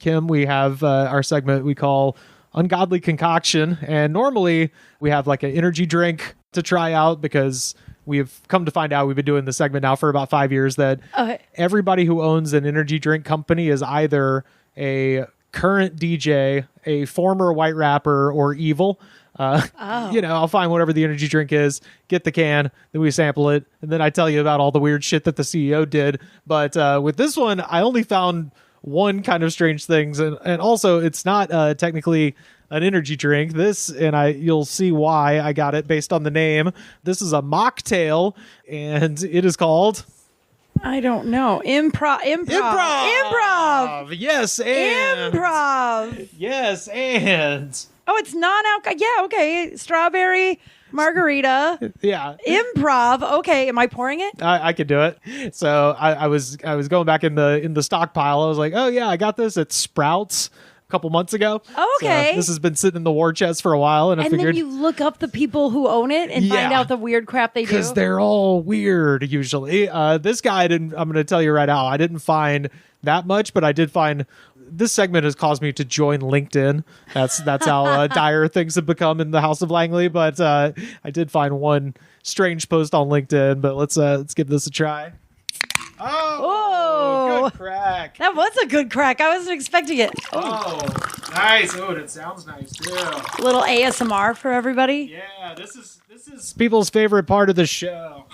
Kym, we have our segment we call Ungodly Concoction. And normally we have like an energy drink to try out because we've come to find out, we've been doing the segment now for about 5 years, that everybody who owns an energy drink company is either a current DJ, a former white rapper, or evil. I'll find whatever the energy drink is, get the can, then we sample it, and then I tell you about all the weird shit that the CEO did. But with this one, I only found one kind of strange things, and also it's not technically an energy drink. This, and you'll see why I got it based on the name. This is a mocktail, and it is called... I don't know. Improv. Yes, and... Improv. Yes, and... Oh, it's non-alcoholic. Yeah, okay. Strawberry margarita. Yeah. Improv. Okay, am I pouring it? I could do it. So I was going back in the stockpile. I was like, oh yeah, I got this at Sprouts a couple months ago. Okay. So this has been sitting in the war chest for a while, and I figured, then you look up the people who own it and find out the weird crap they do. Because they're all weird usually. This guy I'm going to tell you right now, I didn't find that much, but I did find. This segment has caused me to join LinkedIn. That's how dire things have become in the House of Langley. But I did find one strange post on LinkedIn. But let's give this a try. Oh, good crack. That was a good crack. I wasn't expecting it. Oh, nice. Oh, and it sounds nice too. A little ASMR for everybody. Yeah, this is people's favorite part of the show.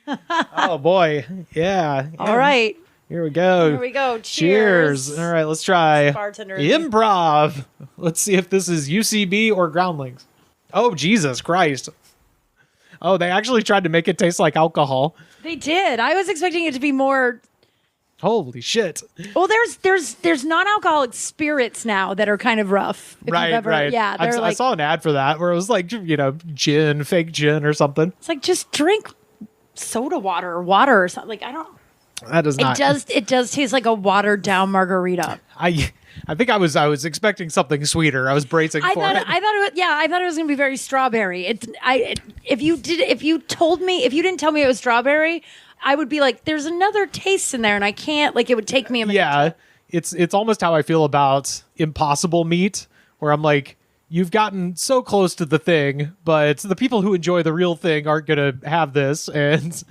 Oh boy, yeah. All right. Here we go. Here we go. Cheers. All right, let's try Bartender. Improv. Let's see if this is UCB or Groundlings. Oh, Jesus Christ. Oh, they actually tried to make it taste like alcohol. They did. I was expecting it to be more... Holy shit. Well, there's non-alcoholic spirits now that are kind of rough. Right. Yeah, I saw an ad for that where it was like, gin, fake gin or something. It's like, just drink soda water or something. Like, I don't... That does not. It does taste like a watered down margarita. I think I was expecting something sweeter. I was bracing for it. I thought it was going to be very strawberry. If you didn't tell me it was strawberry, I would be like, there's another taste in there, and I can't. Like, it would take me a minute. Yeah, it's almost how I feel about Impossible Meat, where I'm like, you've gotten so close to the thing, but the people who enjoy the real thing aren't going to have this. And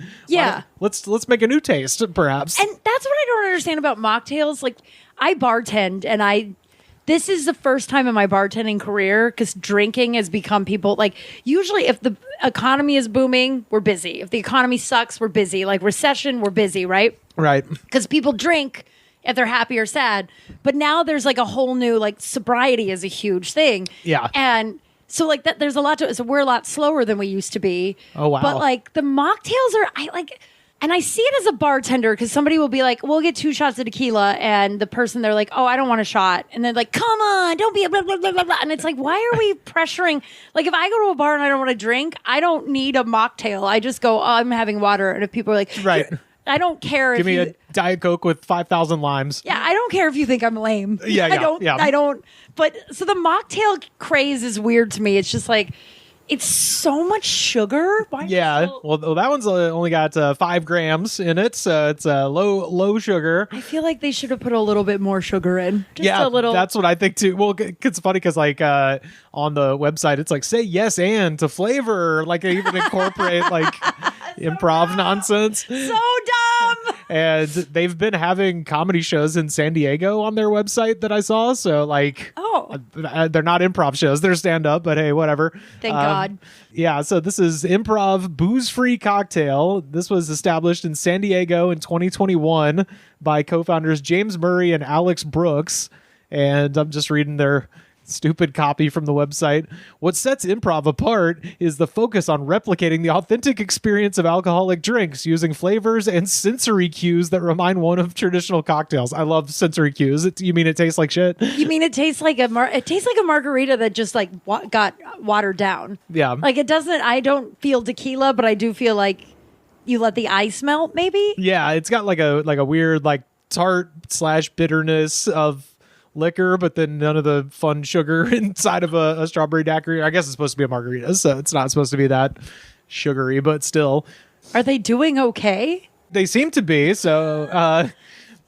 let's make a new taste, perhaps. And that's what I don't understand about mocktails. Like, I bartend, and this is the first time in my bartending career, because drinking has become people, like, usually if the economy is booming, we're busy. If the economy sucks, we're busy. Like, recession, we're busy, right? Right. Because people drink if they're happy or sad. But now there's like a whole new, like, sobriety is a huge thing. Yeah. And so like that, there's a lot to it. So we're a lot slower than we used to be. Oh, wow. But like the mocktails are, and I see it as a bartender, because somebody will be like, we'll get 2 shots of tequila, and the person, they're like, oh, I don't want a shot. And they're like, come on, don't be a blah, blah, blah, blah, blah. And it's like, why are we pressuring? Like, if I go to a bar and I don't want to drink, I don't need a mocktail. I just go, oh, I'm having water. And if people are like, right. I don't care if Give me a Diet Coke with 5,000 limes. Yeah, I don't care if you think I'm lame. Yeah, I don't. But so the mocktail craze is weird to me. It's just like, it's so much sugar. Well, that one's only got 5 grams in it, so it's low sugar. I feel like they should have put a little bit more sugar in. Just a little. That's what I think too. Well, it's funny because like on the website, it's like, say yes and to flavor. Like, they even incorporate like improv nonsense. So dumb. And they've been having comedy shows in San Diego on their website that I saw. So like, they're not improv shows; they're stand up. But hey, whatever. Thank God. Yeah. So this is Improv booze-free cocktail. This was established in San Diego in 2021 by co-founders James Murray and Alex Brooks. And I'm just reading their stupid copy from the website. What sets Improv apart is the focus on replicating the authentic experience of alcoholic drinks using flavors and sensory cues that remind one of traditional cocktails. I love sensory cues. You mean it tastes like shit? You mean it tastes like a margarita that just like got watered down? Yeah. Like, it doesn't. I don't feel tequila, but I do feel like you let the ice melt. Maybe. Yeah, it's got like a weird like tart / bitterness of liquor, but then none of the fun sugar inside of a strawberry daiquiri. I guess it's supposed to be a margarita, so it's not supposed to be that sugary, but still. Are they doing okay? They seem to be. So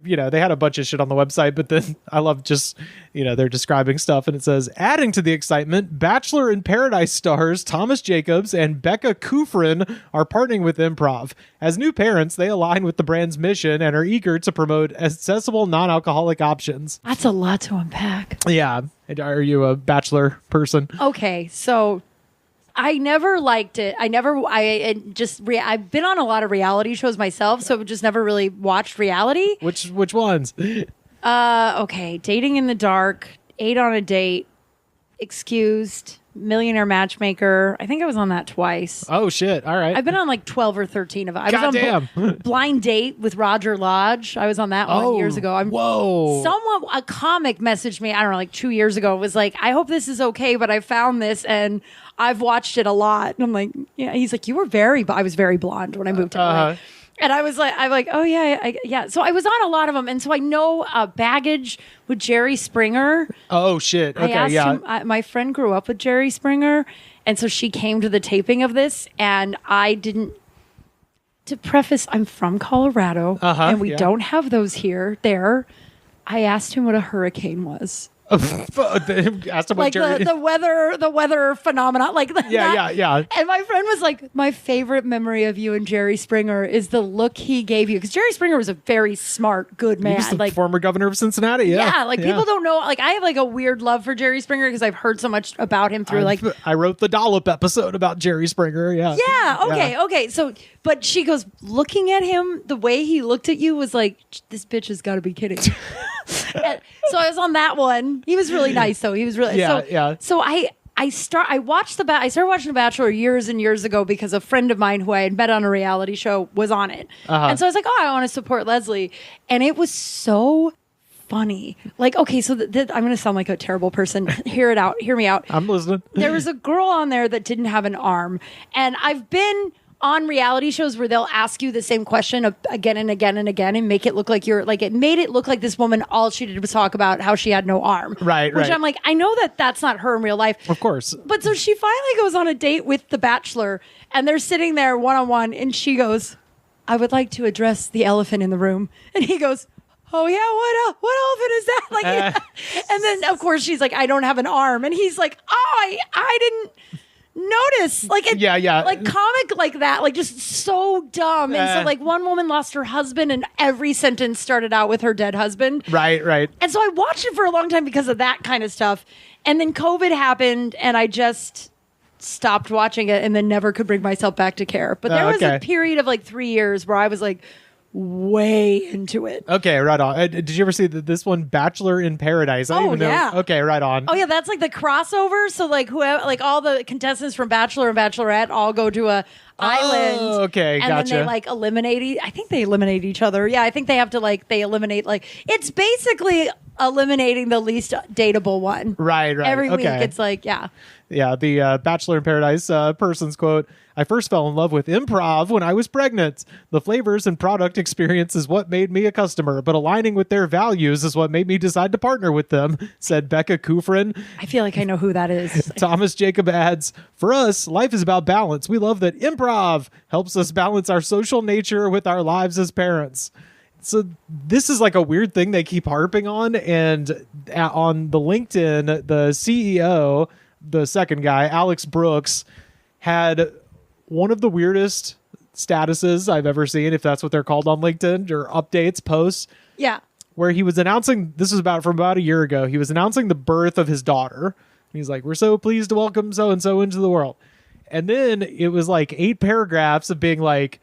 they had a bunch of shit on the website, but then I love just, they're describing stuff and it says, adding to the excitement, Bachelor in Paradise stars Thomas Jacobs and Becca Kufrin are partnering with Improv. As new parents, they align with the brand's mission and are eager to promote accessible non-alcoholic options. That's a lot to unpack. Yeah. Are you a Bachelor person? Okay, so I never liked it. I've been on a lot of reality shows myself, so just never really watched reality. Which ones? Okay, Dating in the Dark, 8 on a Date, Excused, Millionaire Matchmaker. I think I was on that twice. Oh shit! All right. I've been on like 12 or 13 of them. I was Goddamn. on Blind Date with Roger Lodge. I was on that one years ago. Whoa! A comic messaged me, I don't know, like 2 years ago. It was like, I hope this is okay, but I found this and I've watched it a lot. And I'm like, yeah. He's like, I was very blonde when I moved to LA. And I'm like, oh yeah, yeah. So I was on a lot of them, and so I know Baggage with Jerry Springer. Oh shit! Okay, I asked him. My friend grew up with Jerry Springer, and so she came to the taping of this, and I didn't. To preface, I'm from Colorado, and we don't have those there. I asked him what a hurricane was. Asked him like the weather phenomenon, like yeah. And my friend was like, my favorite memory of you and Jerry Springer is the look he gave you, because Jerry Springer was a very smart, good man. He was the former governor of Cincinnati. Yeah, people don't know. Like, I have like a weird love for Jerry Springer because I've heard so much about him through I wrote the Dollop episode about Jerry Springer. Yeah. Okay. So, but she goes, looking at him, the way he looked at you was like, this bitch has got to be kidding. So I was on that one. He was really nice, though. He was really So I started watching The Bachelor years and years ago because a friend of mine who I had met on a reality show was on it, and so I was like, oh, I want to support Leslie, and it was so funny. Like, okay, so I'm going to sound like a terrible person. Hear me out. I'm listening. There was a girl on there that didn't have an arm, and I've been on reality shows where they'll ask you the same question again and again and again and make it look like it made it look like this woman, all she did was talk about how she had no arm. Right. Which I'm like, I know that's not her in real life. Of course. But so she finally goes on a date with the Bachelor, and they're sitting there one-on-one, and she goes, I would like to address the elephant in the room. And he goes, oh yeah, what elephant is that? Like, and then of course she's like, I don't have an arm. And he's like, oh, I didn't notice, like comic like that, like just so dumb. And so like one woman lost her husband and every sentence started out with her dead husband. Right. And so I watched it for a long time because of that kind of stuff. And then COVID happened and I just stopped watching it and then never could bring myself back to care. But there was a period of like 3 years where I was like way into it. Okay, right on. Did you ever see this one, Bachelor in Paradise? I don't even know. Okay, right on. Oh yeah, that's like the crossover. So like whoever, like all the contestants from Bachelor and Bachelorette all go to a island. Oh, okay, and gotcha. then they like eliminate. I think they eliminate each other. Yeah, I think they have to they eliminate. Like, it's basically eliminating the least dateable one. Right. Every week, it's like Yeah, the Bachelor in Paradise person's quote, I first fell in love with Improv when I was pregnant. The flavors and product experience is what made me a customer, but aligning with their values is what made me decide to partner with them, said Becca Kufrin. I feel like I know who that is. Thomas Jacob adds, for us, life is about balance. We love that Improv helps us balance our social nature with our lives as parents. So this is like a weird thing they keep harping on. And on the LinkedIn, the CEO, the second guy, Alex Brooks, had one of the weirdest statuses I've ever seen, if that's what they're called on LinkedIn, or updates, posts. Yeah. Where he was announcing, this was from about a year ago, he was announcing the birth of his daughter. He's like, we're so pleased to welcome so-and-so into the world. And then it was like 8 paragraphs of being like,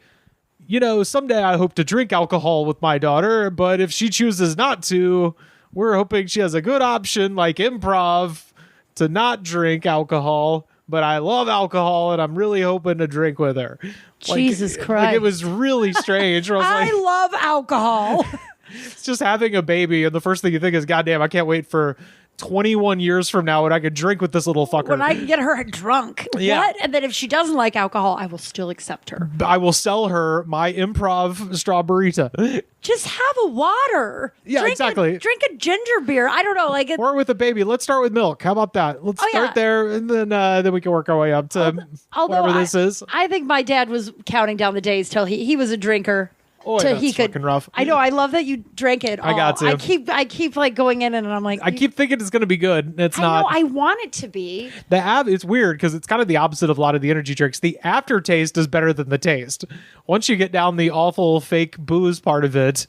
someday I hope to drink alcohol with my daughter, but if she chooses not to, we're hoping she has a good option like Improv to not drink alcohol. But I love alcohol, and I'm really hoping to drink with her. Jesus Christ. It was really strange. I love alcohol. It's just having a baby, and the first thing you think is, goddamn, I can't wait for 21 years from now when I could drink with this little fucker. When I can get her drunk. Yeah. What? And then if she doesn't like alcohol, I will still accept her. I will sell her my Improv strawberita. Just have a water. Yeah, exactly. Drink a ginger beer. I don't know. Or with a baby. Let's start with milk. How about that? Let's start there, and then we can work our way up to whatever this is. I think my dad was counting down the days till he was a drinker. Oh, that's fucking rough. I know. I love that you drank it all. I got to. I keep like going in and I'm like, I keep thinking it's going to be good. It's not. I want it to be. It's weird because it's kind of the opposite of a lot of the energy drinks. The aftertaste is better than the taste. Once you get down the awful fake booze part of it,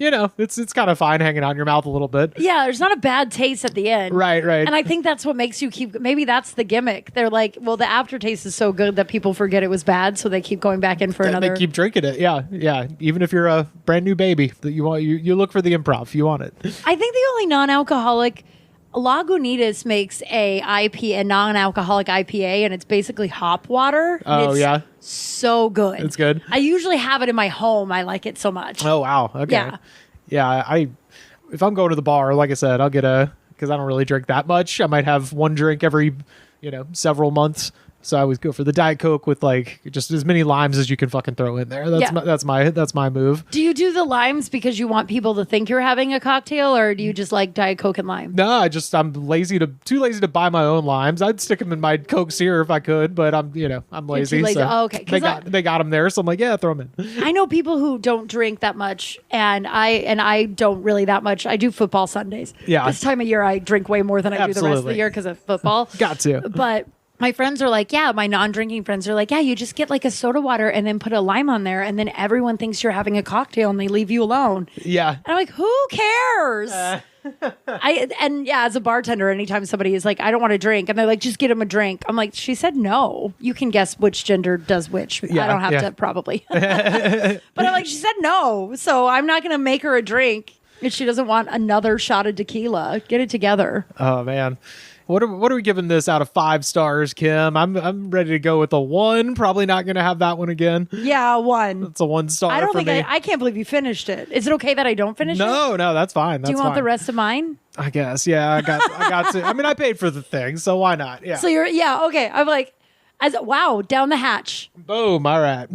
it's kind of fine hanging out in your mouth a little bit. Yeah, there's not a bad taste at the end. Right. And I think that's what makes you maybe that's the gimmick. They're like, well, the aftertaste is so good that people forget it was bad, so they keep going back in for another. They keep drinking it. Yeah. Even if you're a brand new baby, that you look for the Improv. You want it. I think the only non-alcoholic, Lagunitas makes a non-alcoholic IPA, and it's basically hop water. Oh, yeah. So good. It's good. I usually have it in my home. I like it so much. Oh, wow. Okay. Yeah. If I'm going to the bar, like I said, I'll get because I don't really drink that much. I might have one drink every, several months. So I always go for the Diet Coke with like just as many limes as you can fucking throw in there. That's my move. Do you do the limes because you want people to think you're having a cocktail, or do you just like Diet Coke and lime? No, I'm too lazy to buy my own limes. I'd stick them in my Coke Zero if I could, but I'm lazy. You're too lazy. So oh, okay. They got them there, so I'm like, yeah, throw them in. I know people who don't drink that much, and I don't really that much. I do football Sundays. Yeah. This time of year, I drink way more than I do the rest of the year because of football. Got to. But my friends are like, my non-drinking friends are like, you just get like a soda water and then put a lime on there, and then everyone thinks you're having a cocktail and they leave you alone. Yeah. And I'm like, who cares? As a bartender, anytime somebody is like, I don't want to drink, and they're like, just get them a drink, I'm like, she said no. You can guess which gender does which. I don't have to probably. But I'm like, she said no, so I'm not going to make her a drink if she doesn't want another shot of tequila. Get it together. Oh, man. What are we giving this out of 5 stars, Kym? I'm ready to go with a 1. Probably not going to have that one again. Yeah, 1. It's a 1 star. I don't for think me. I can't believe you finished it. Is it okay that I don't finish it? No, that's fine. Do you want the rest of mine? I guess. Yeah, I got to. I mean, I paid for the thing, so why not? Yeah. So okay. I'm like, down the hatch. Boom. All right.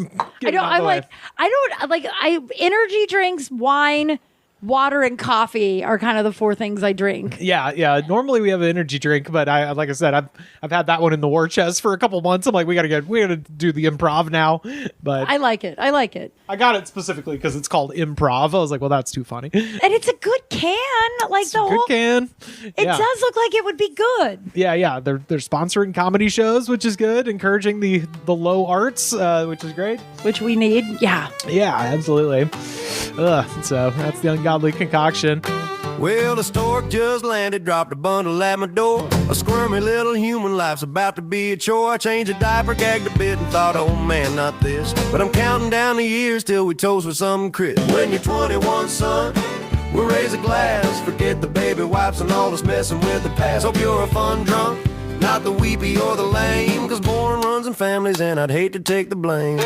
Energy drinks, wine, water, and coffee are kind of the 4 things I drink. Yeah. Normally we have an energy drink, but like I said, I've had that one in the war chest for a couple months. I'm like, we gotta do the Improv now. But I like it. I got it specifically because it's called Improv. I was like, well, that's too funny. And it's a good can. Like it's a good can. It does look like it would be good. Yeah. They're sponsoring comedy shows, which is good. Encouraging the low arts, which is great. Which we need. Yeah. Yeah, absolutely. So that's the ungodly concoction. Well, the stork just landed, dropped a bundle at my door. A squirmy little human life's about to be a chore. I changed a diaper, gagged a bit, and thought, oh man, not this. But I'm counting down the years till we toast with something crisp. When you're 21, son, we'll raise a glass. Forget the baby wipes and all this messing with the past. Hope you're a fun drunk, not the weepy or the lame. Cause born runs in families and I'd hate to take the blame.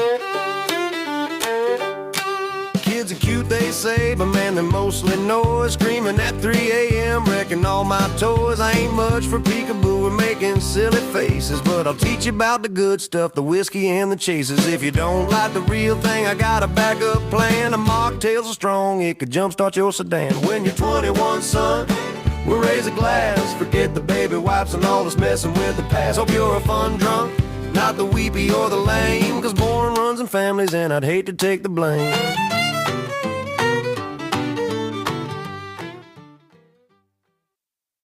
Kids are cute, they say, but man, they're mostly noise. Screaming at 3 a.m., wrecking all my toys. I ain't much for peekaboo or making silly faces, but I'll teach you about the good stuff, the whiskey and the chases. If you don't like the real thing, I got a backup plan. A mocktail's so strong, it could jumpstart your sedan. When you're 21, son, we'll raise a glass. Forget the baby wipes and all this messing with the past. Hope you're a fun drunk, not the weepy or the lame. Cause born runs in families and I'd hate to take the blame.